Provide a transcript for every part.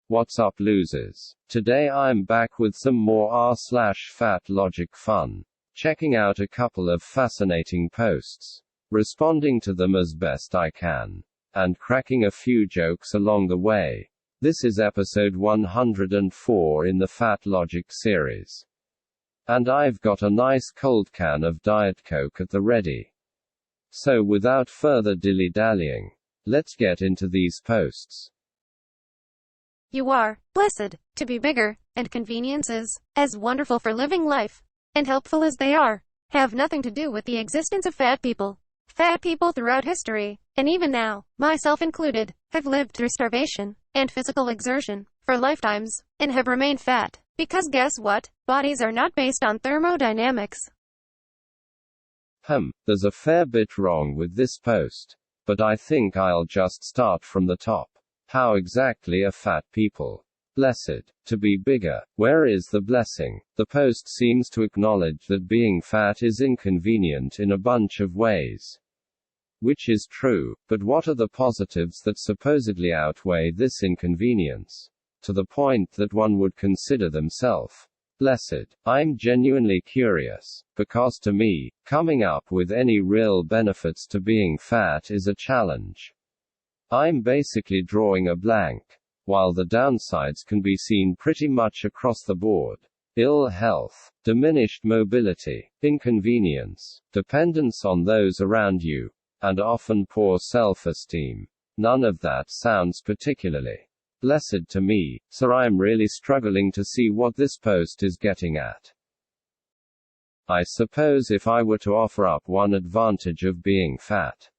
What's up, losers? Today I'm back with some more r/fatlogic fun. Checking out a couple of fascinating posts, responding to them as best I can, and cracking a few jokes along the way. This is episode 104 in the fatlogic series. And I've got a nice cold can of Diet Coke at the ready. So without further dilly-dallying, let's get into these posts. You are blessed to be bigger, and conveniences, as wonderful for living life, and helpful as they are, have nothing to do with the existence of fat people. Fat people throughout history, and even now, myself included, have lived through starvation and physical exertion for lifetimes, and have remained fat, because guess what? Bodies are not based on thermodynamics. There's a fair bit wrong with this post, but I think I'll just start from the top. How exactly are fat people blessed to be bigger? Where is the blessing? The post seems to acknowledge that being fat is inconvenient in a bunch of ways. Which is true, but what are the positives that supposedly outweigh this inconvenience, to the point that one would consider themselves blessed? I'm genuinely curious, because to me, coming up with any real benefits to being fat is a challenge. I'm basically drawing a blank, while the downsides can be seen pretty much across the board. Ill health, diminished mobility, inconvenience, dependence on those around you, and often poor self-esteem. None of that sounds particularly blessed to me, so I'm really struggling to see what this post is getting at. I suppose if I were to offer up one advantage of being fat,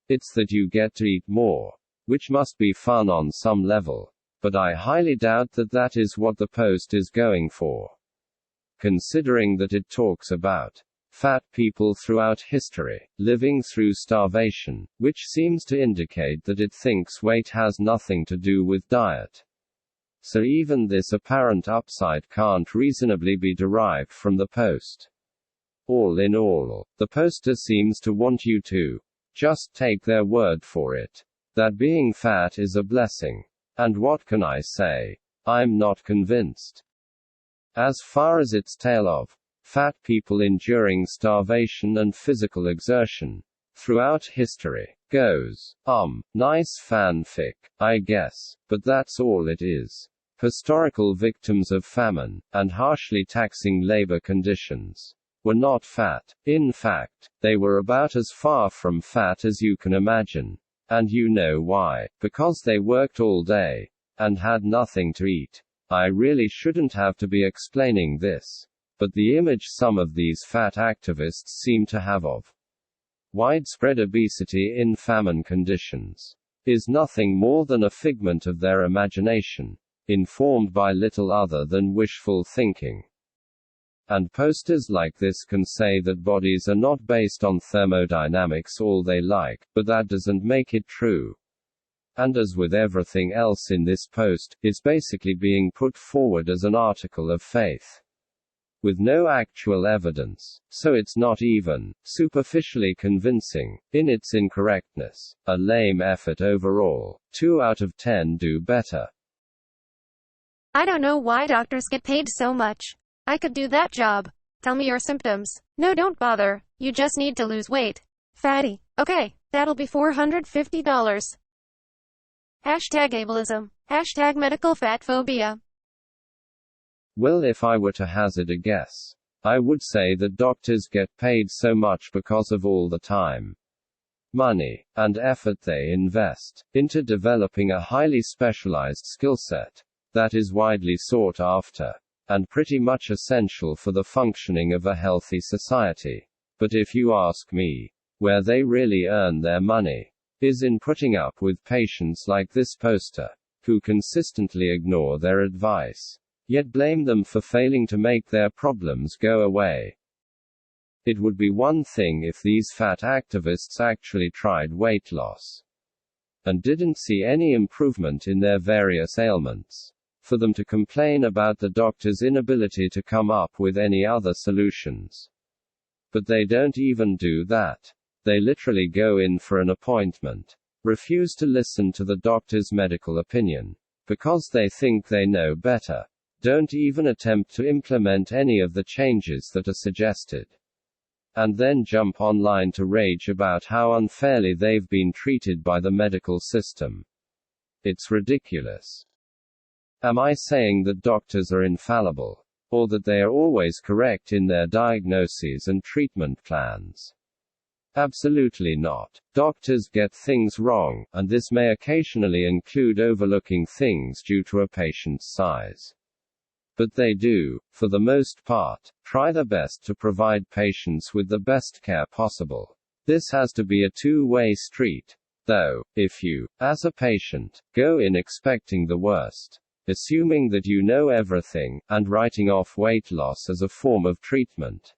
it's that you get to eat more, which must be fun on some level, but I highly doubt that that is what the post is going for. Considering that it talks about fat people throughout history, living through starvation, which seems to indicate that it thinks weight has nothing to do with diet. So even this apparent upside can't reasonably be derived from the post. All in all, the poster seems to want you to just take their word for it, that being fat is a blessing. And what can I say? I'm not convinced. As far as its tale of fat people enduring starvation and physical exertion throughout history goes, nice fanfic, I guess, but that's all it is. Historical victims of famine and harshly taxing labor conditions were not fat. In fact, they were about as far from fat as you can imagine. And you know why? Because they worked all day and had nothing to eat. I really shouldn't have to be explaining this, but the image some of these fat activists seem to have of widespread obesity in famine conditions is nothing more than a figment of their imagination, informed by little other than wishful thinking. And posters like this can say that bodies are not based on thermodynamics all they like, but that doesn't make it true. And as with everything else in this post, it's basically being put forward as an article of faith, with no actual evidence, so it's not even superficially convincing in its incorrectness. A lame effort overall. 2 out of 10 do better. I don't know why doctors get paid so much. I could do that job. Tell me your symptoms. No, don't bother. You just need to lose weight. Fatty. Okay, that'll be $450. Hashtag ableism. Hashtag medical fatphobia. Well, if I were to hazard a guess, I would say that doctors get paid so much because of all the time, money, and effort they invest into developing a highly specialized skill set that is widely sought after and pretty much essential for the functioning of a healthy society. But if you ask me, where they really earn their money is in putting up with patients like this poster, who consistently ignore their advice, yet blame them for failing to make their problems go away. It would be one thing if these fat activists actually tried weight loss and didn't see any improvement in their various ailments, for them to complain about the doctor's inability to come up with any other solutions. But they don't even do that. They literally go in for an appointment, refuse to listen to the doctor's medical opinion, because they think they know better, don't even attempt to implement any of the changes that are suggested, and then jump online to rage about how unfairly they've been treated by the medical system. It's ridiculous. Am I saying that doctors are infallible? Or that they are always correct in their diagnoses and treatment plans? Absolutely not. Doctors get things wrong, and this may occasionally include overlooking things due to a patient's size. But they do, for the most part, try their best to provide patients with the best care possible. This has to be a two-way street, though. If you, as a patient, go in expecting the worst, assuming that you know everything, and writing off weight loss as a form of treatment,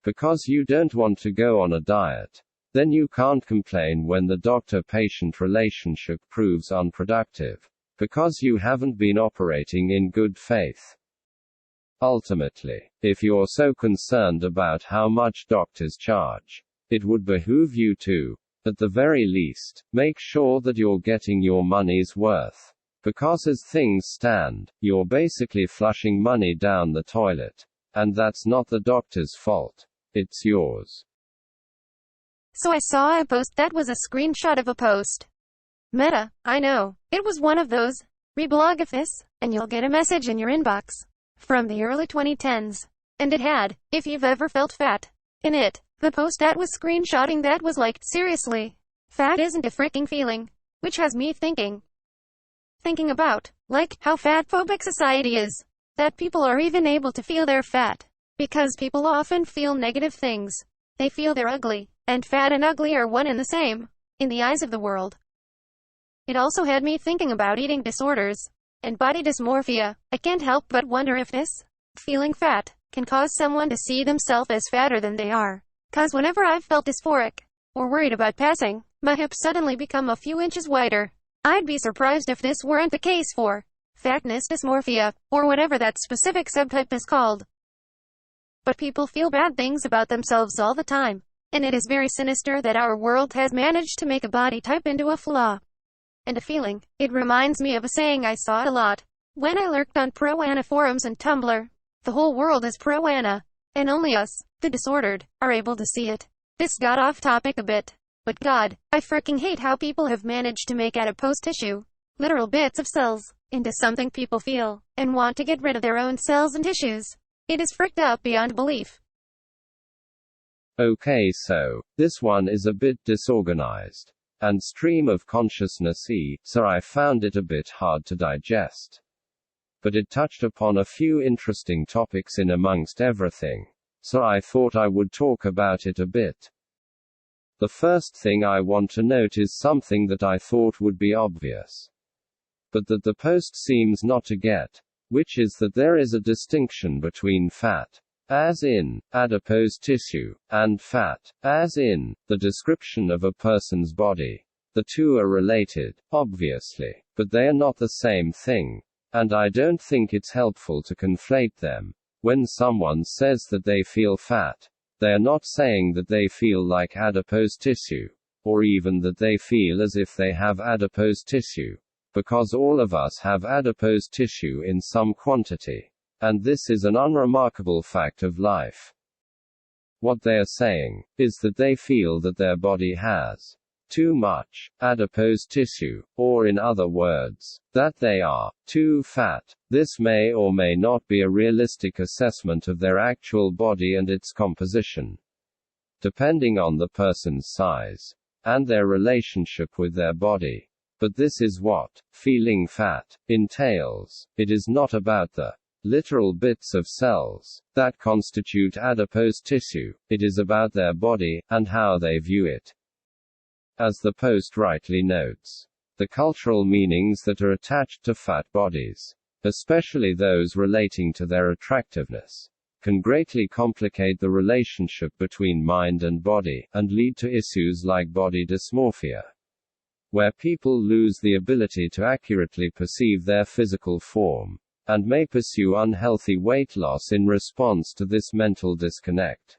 because you don't want to go on a diet, then you can't complain when the doctor-patient relationship proves unproductive, because you haven't been operating in good faith. Ultimately, if you're so concerned about how much doctors charge, it would behoove you to, at the very least, make sure that you're getting your money's worth. Because as things stand, you're basically flushing money down the toilet. And that's not the doctor's fault. It's yours. So I saw a post that was a screenshot of a post. Meta, I know. It was one of those. Reblog if this, and you'll get a message in your inbox. From the early 2010s. And it had, if you've ever felt fat, in it. The post that was screenshotting that was like, seriously. Fat isn't a freaking feeling. Which has me thinking about, like, how fatphobic society is. That people are even able to feel they're fat. Because people often feel negative things. They feel they're ugly, and fat and ugly are one and the same, in the eyes of the world. It also had me thinking about eating disorders, and body dysmorphia. I can't help but wonder if this, feeling fat, can cause someone to see themselves as fatter than they are. 'Cause whenever I've felt dysphoric, or worried about passing, my hips suddenly become a few inches wider. I'd be surprised if this weren't the case for fatness dysmorphia, or whatever that specific subtype is called. But people feel bad things about themselves all the time, and it is very sinister that our world has managed to make a body type into a flaw and a feeling. It reminds me of a saying I saw a lot when I lurked on pro-Ana forums and Tumblr. The whole world is pro-Ana, and only us, the disordered, are able to see it. This got off topic a bit. But God, I freaking hate how people have managed to make adipose tissue, literal bits of cells, into something people feel, and want to get rid of their own cells and tissues. It is fricked up beyond belief. Okay, so, this one is a bit disorganized, and stream of consciousness-y, so I found it a bit hard to digest. But it touched upon a few interesting topics in amongst everything, so I thought I would talk about it a bit. The first thing I want to note is something that I thought would be obvious, but that the post seems not to get, which is that there is a distinction between fat, as in, adipose tissue, and fat, as in, the description of a person's body. The two are related, obviously, but they are not the same thing, and I don't think it's helpful to conflate them. When someone says that they feel fat, they are not saying that they feel like adipose tissue, or even that they feel as if they have adipose tissue, because all of us have adipose tissue in some quantity, and this is an unremarkable fact of life. What they are saying is that they feel that their body has too much adipose tissue, or in other words, that they are too fat. This may or may not be a realistic assessment of their actual body and its composition, depending on the person's size and their relationship with their body. But this is what feeling fat entails. It is not about the literal bits of cells that constitute adipose tissue. It is about their body, and how they view it. As the post rightly notes, the cultural meanings that are attached to fat bodies, especially those relating to their attractiveness, can greatly complicate the relationship between mind and body, and lead to issues like body dysmorphia, where people lose the ability to accurately perceive their physical form, and may pursue unhealthy weight loss in response to this mental disconnect.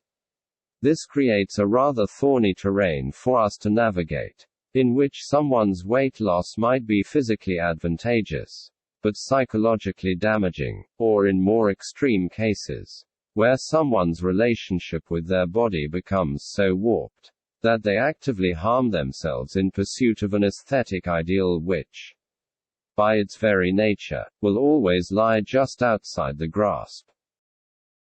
This creates a rather thorny terrain for us to navigate, in which someone's weight loss might be physically advantageous, but psychologically damaging, or in more extreme cases, where someone's relationship with their body becomes so warped that they actively harm themselves in pursuit of an aesthetic ideal which, by its very nature, will always lie just outside the grasp.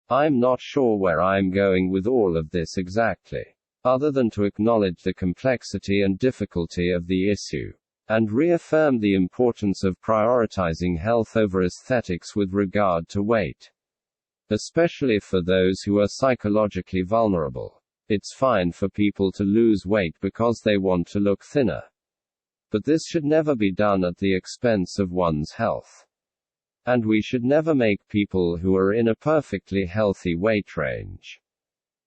I'm not sure where I'm going with all of this exactly, other than to acknowledge the complexity and difficulty of the issue, and reaffirm the importance of prioritizing health over aesthetics with regard to weight. Especially for those who are psychologically vulnerable. It's fine for people to lose weight because they want to look thinner. But this should never be done at the expense of one's health. And we should never make people who are in a perfectly healthy weight range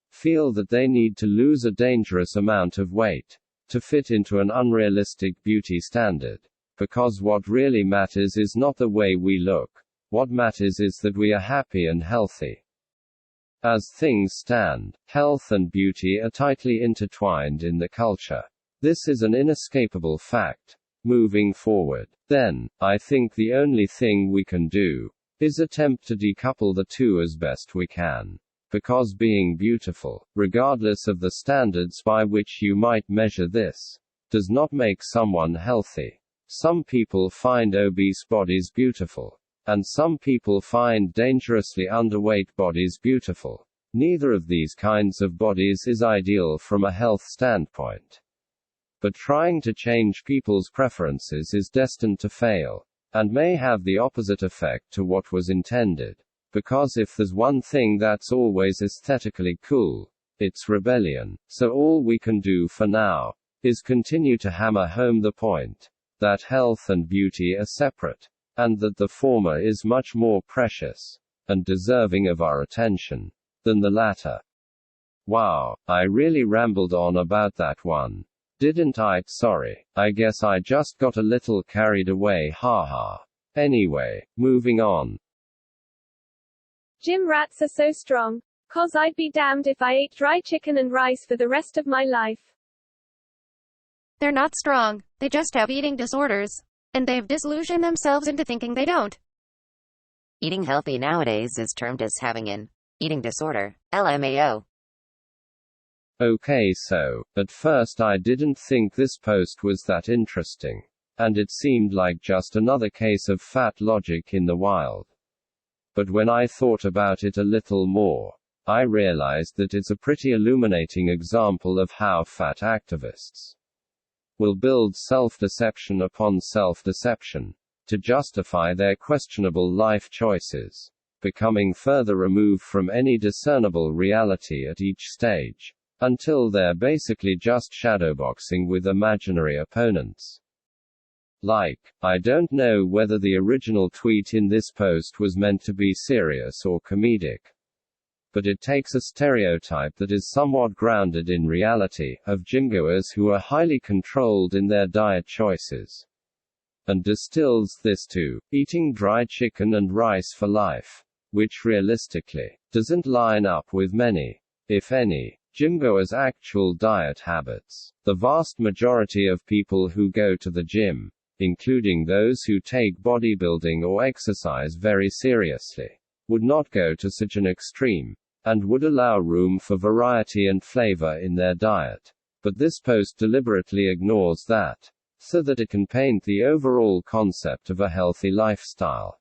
feel that they need to lose a dangerous amount of weight to fit into an unrealistic beauty standard. Because what really matters is not the way we look. What matters is that we are happy and healthy. As things stand, health and beauty are tightly intertwined in the culture. This is an inescapable fact. Moving forward, then, I think the only thing we can do is attempt to decouple the two as best we can. Because being beautiful, regardless of the standards by which you might measure this, does not make someone healthy. Some people find obese bodies beautiful. And some people find dangerously underweight bodies beautiful. Neither of these kinds of bodies is ideal from a health standpoint. But trying to change people's preferences is destined to fail, and may have the opposite effect to what was intended. Because if there's one thing that's always aesthetically cool, it's rebellion. So all we can do for now is continue to hammer home the point that health and beauty are separate, and that the former is much more precious and deserving of our attention than the latter. Wow, I really rambled on about that one. Didn't I? Sorry, I guess I just got a little carried away, haha. Anyway, moving on. Gym rats are so strong. 'Cause I'd be damned if I ate dry chicken and rice for the rest of my life. They're not strong, they just have eating disorders. And they've disillusioned themselves into thinking they don't. Eating healthy nowadays is termed as having an eating disorder, LMAO. Okay, so, at first I didn't think this post was that interesting. And it seemed like just another case of fat logic in the wild. But when I thought about it a little more, I realized that it's a pretty illuminating example of how fat activists will build self-deception upon self-deception to justify their questionable life choices, becoming further removed from any discernible reality at each stage, until they're basically just shadowboxing with imaginary opponents. Like, I don't know whether the original tweet in this post was meant to be serious or comedic. But it takes a stereotype that is somewhat grounded in reality, of gymgoers who are highly controlled in their diet choices, and distills this to eating dry chicken and rice for life, which realistically doesn't line up with many, if any, gymgoers' actual diet habits. The vast majority of people who go to the gym, including those who take bodybuilding or exercise very seriously, would not go to such an extreme, and would allow room for variety and flavor in their diet. But this post deliberately ignores that, so that it can paint the overall concept of a healthy lifestyle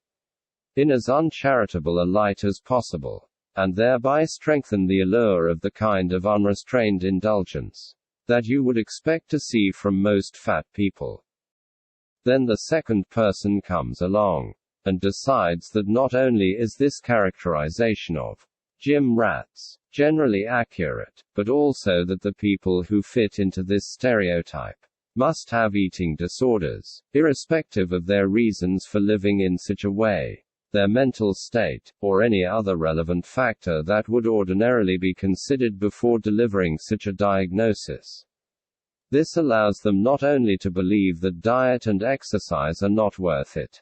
in as uncharitable a light as possible, and thereby strengthen the allure of the kind of unrestrained indulgence that you would expect to see from most fat people. Then the second person comes along and decides that not only is this characterization of gym rats generally accurate, but also that the people who fit into this stereotype must have eating disorders, irrespective of their reasons for living in such a way, their mental state, or any other relevant factor that would ordinarily be considered before delivering such a diagnosis. This allows them not only to believe that diet and exercise are not worth it,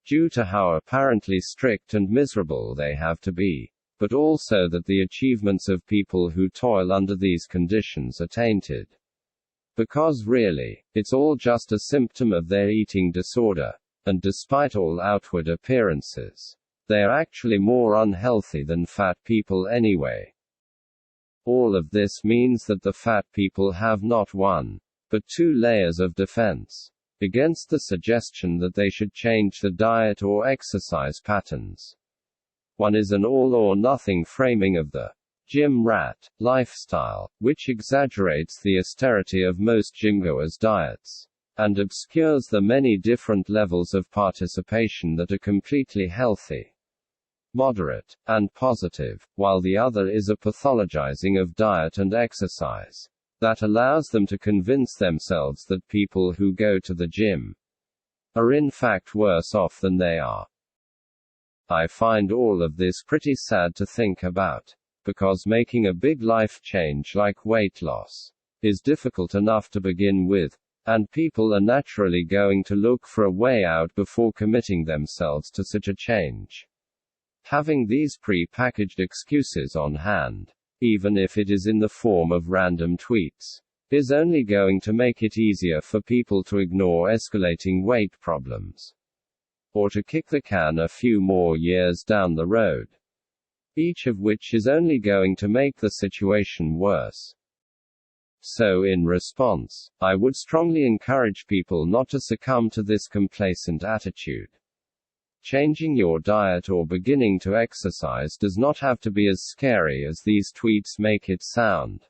due to how apparently strict and miserable they have to be, but also that the achievements of people who toil under these conditions are tainted. Because really, it's all just a symptom of their eating disorder, and despite all outward appearances, they are actually more unhealthy than fat people anyway. All of this means that the fat people have not one, but two layers of defense against the suggestion that they should change the diet or exercise patterns. One is an all-or-nothing framing of the gym rat lifestyle, which exaggerates the austerity of most gymgoers' diets, and obscures the many different levels of participation that are completely healthy, moderate, and positive, while the other is a pathologizing of diet and exercise that allows them to convince themselves that people who go to the gym are in fact worse off than they are. I find all of this pretty sad to think about, because making a big life change like weight loss is difficult enough to begin with, and people are naturally going to look for a way out before committing themselves to such a change. Having these pre-packaged excuses on hand, even if it is in the form of random tweets, is only going to make it easier for people to ignore escalating weight problems, or to kick the can a few more years down the road, each of which is only going to make the situation worse. So in response, I would strongly encourage people not to succumb to this complacent attitude. Changing your diet or beginning to exercise does not have to be as scary as these tweets make it sound.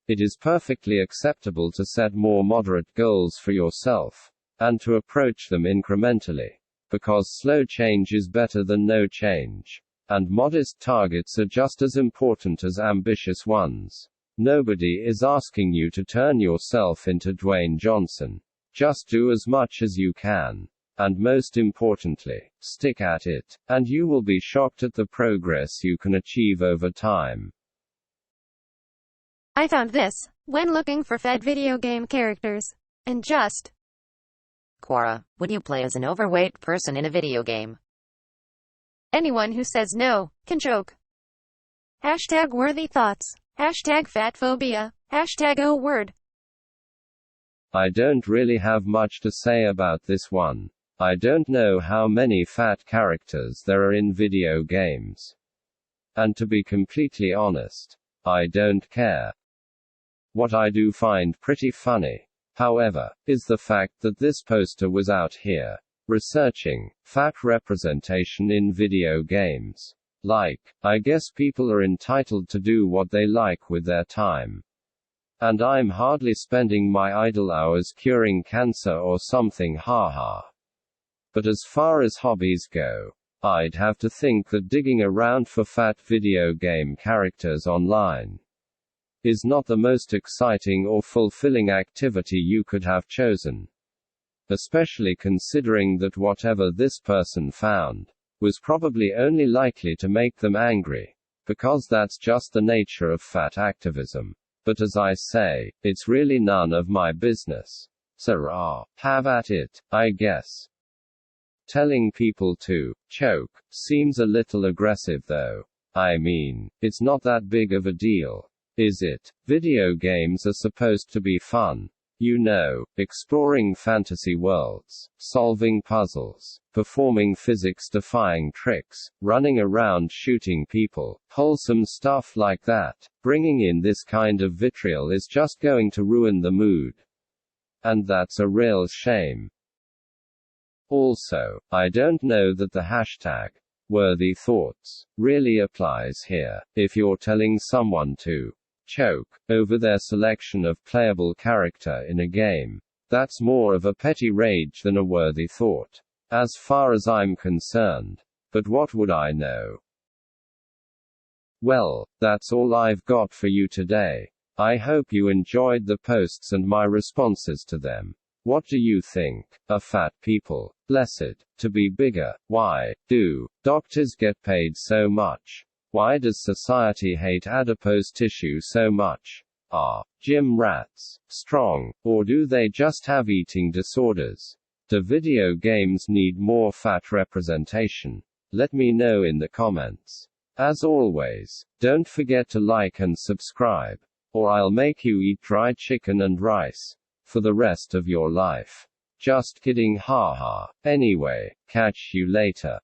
It is perfectly acceptable to set more moderate goals for yourself, and to approach them incrementally, because slow change is better than no change, and modest targets are just as important as ambitious ones. Nobody is asking you to turn yourself into Dwayne Johnson. Just do as much as you can. And most importantly, stick at it, and you will be shocked at the progress you can achieve over time. I found this when looking for fat video game characters, and just Quora, would you play as an overweight person in a video game? anyone who says no can choke. Hashtag worthy thoughts. Hashtag fatphobia. Hashtag oh word. I don't really have much to say about this one. I don't know how many fat characters there are in video games. And to be completely honest, I don't care. What I do find pretty funny, however, is the fact that this poster was out here, researching fat representation in video games. Like, I guess people are entitled to do what they like with their time. And I'm hardly spending my idle hours curing cancer or something, haha. But as far as hobbies go, I'd have to think that digging around for fat video game characters online is not the most exciting or fulfilling activity you could have chosen. Especially considering that whatever this person found was probably only likely to make them angry, because that's just the nature of fat activism. But as I say, it's really none of my business. So have at it, I guess. Telling people to choke seems a little aggressive though. I mean, it's not that big of a deal, is it? Video games are supposed to be fun. You know, exploring fantasy worlds, solving puzzles, performing physics-defying tricks, running around shooting people, wholesome stuff like that. Bringing in this kind of vitriol is just going to ruin the mood. And that's a real shame. Also, I don't know that the hashtag worthy thoughts really applies here. If you're telling someone to choke over their selection of playable character in a game, that's more of a petty rage than a worthy thought, as far as I'm concerned. But what would I know? Well, that's all I've got for you today. I hope you enjoyed the posts and my responses to them. What do you think? Are fat people blessed to be bigger? Why do doctors get paid so much? Why does society hate adipose tissue so much? Are gym rats strong, or do they just have eating disorders? Do video games need more fat representation? Let me know in the comments. As always, don't forget to like and subscribe, or I'll make you eat dry chicken and rice for the rest of your life. Just kidding, haha. Anyway, catch you later.